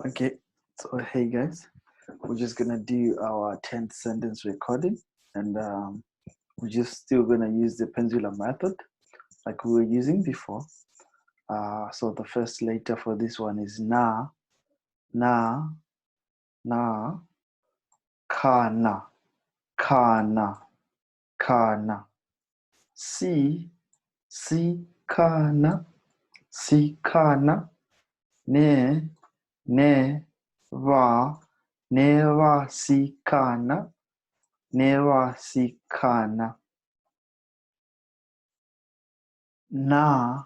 Okay, so hey guys, we're just gonna do our 10th sentence recording, and we're just still gonna use the pendulum method like we were using before. So the first letter for this one is na, na, na, kana, kana, kana. Si, si, kana, si, kana. Ne, ne, va, neva, si, kana. Nevasikana. Na,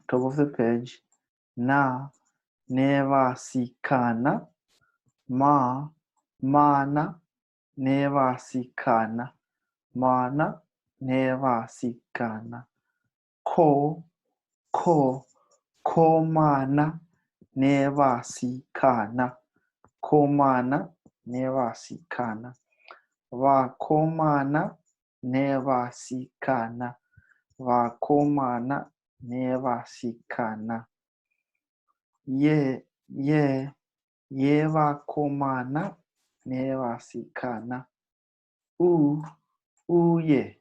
top of the page. Na, nevasikana. Ma, mana, nevasikana. Mana, nevasikana. Ko, komana, nevasikana. Komana, nevasikana. Vakomana, nevasikana. Vakomana, nevasikana. Ye vakomana, nevasikana. Uye,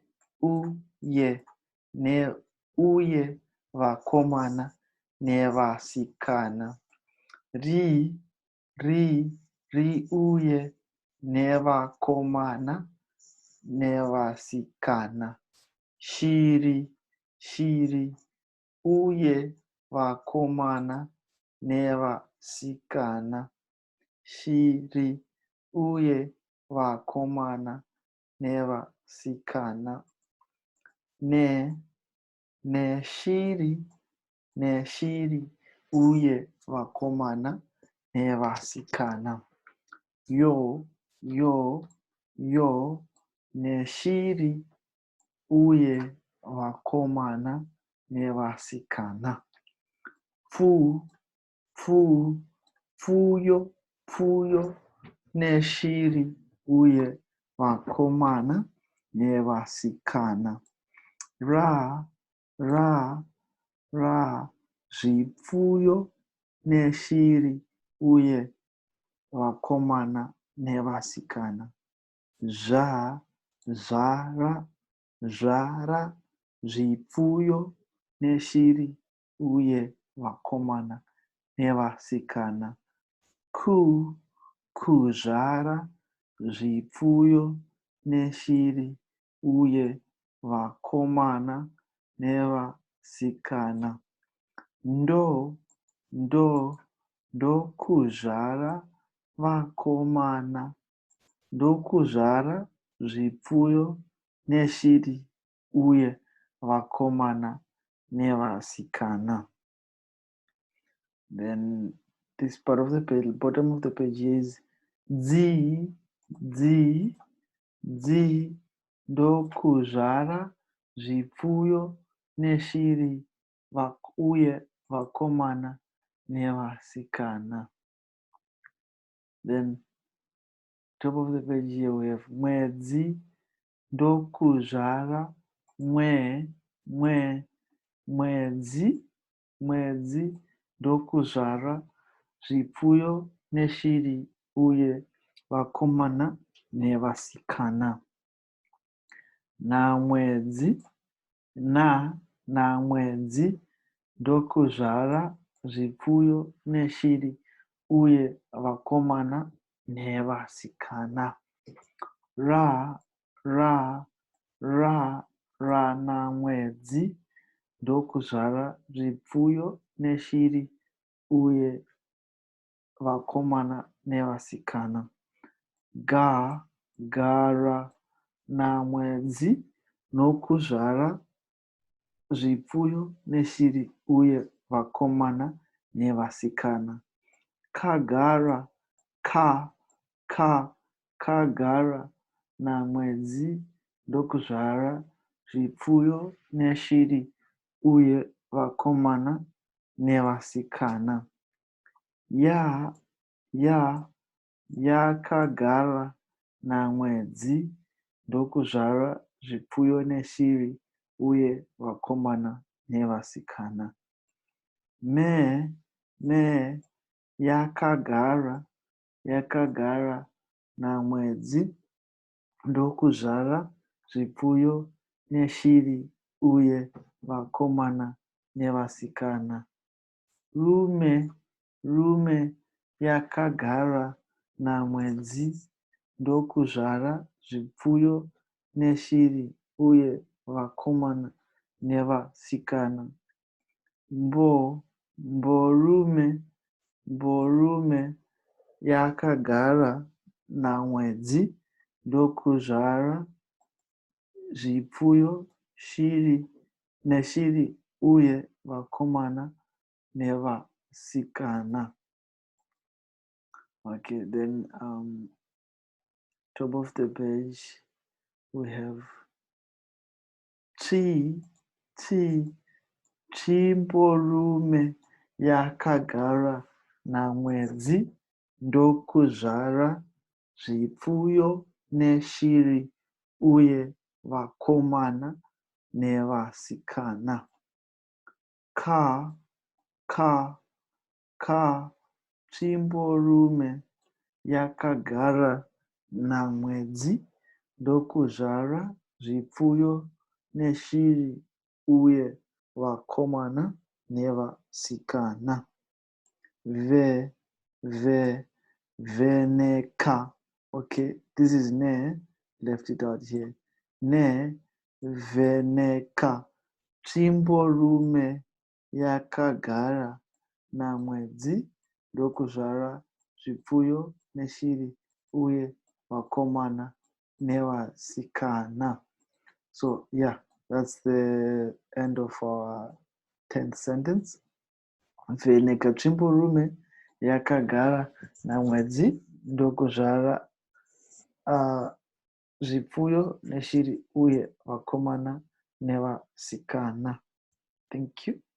uye vakomana, nevasikana. Ri uye, nevakomana, nevasikana. Shiri, uye vakomana, nevasikana. Shiri, uye vakomana, nevasikana. Shiri, uye vakomana, nevasikana. Yo, shiri, uye vakomana, nevasikana. Fuyo, shiri, uye vakomana, nevasikana. Ra, zvipfuyo neshiri, uye vakomana, nevasikana. Zvara, zvipfuyo neshiri, uye vakomana, nevasikana. Kuzvara, zvipfuyo neshiri, uye vakomana, nevasikana. Ndokuzvara vakomana, ndokuzvara zvipfuyo neshiri, uye vakomana, nevasikana. Then this part of the page, bottom of the page is dzi, ndokuzvara zvipfuyo neshiri, uye vakomana, nevasikana. Then top of the page here we have mwedzi, ndokuzvara mwedzi, ndokuzvara zvipfuyo neshiri, uye vakomana, nevasikana. Namwedzi, ndokuzvara zvipfuyo neshiri, uye vakomana, nevasikana. Namwedzi, ndokuzvara zvipfuyo neshiri, uye vakomana, nevasikana. Gara, namwedzi, ndokuzvara zvipfuyo neshiri, uye vakomana, nevasikana. Kagara, kagara, namwedzi, ndokuzvara zvipfuyo neshiri, uye vakomana, nevasikana. Yakagara, namwedzi, ndokuzvara zvipfuyo neshiri, uye vakomana, nevasikana. yakagara namwedzi ndokuzvara zvipfuyo neshiri uye vakomana nevasikana. Rume yakagara namwedzi ndokuzvara zvipfuyo neshiri uye vakomana nevasikana. Mborume yakagara namwedzi ndokuzvara zvipfuyo neshiri uye vakomana nevasikana. Okay, then top of the page we have Chimborume yakagara namwedzi ndokuzvara zvipfuyo neshiri uye vakomana nevasikana. Chimborume yakagara namwedzi ndokuzvara zvipfuyo neshiri uye vakomana nevasikana. Veneka. Okay, this is ne, left it out here. Veneka. Chimborume yakagara namwedzi ndokuzvara zvipfuyo neshiri uye vakomana nevasikana. So yeah, that's the end of our 10th sentence. Veneka chimborume yakagara namwedzi ndokuzvara zvipfuyo neshiri uye vakomana nevasikana. Thank you.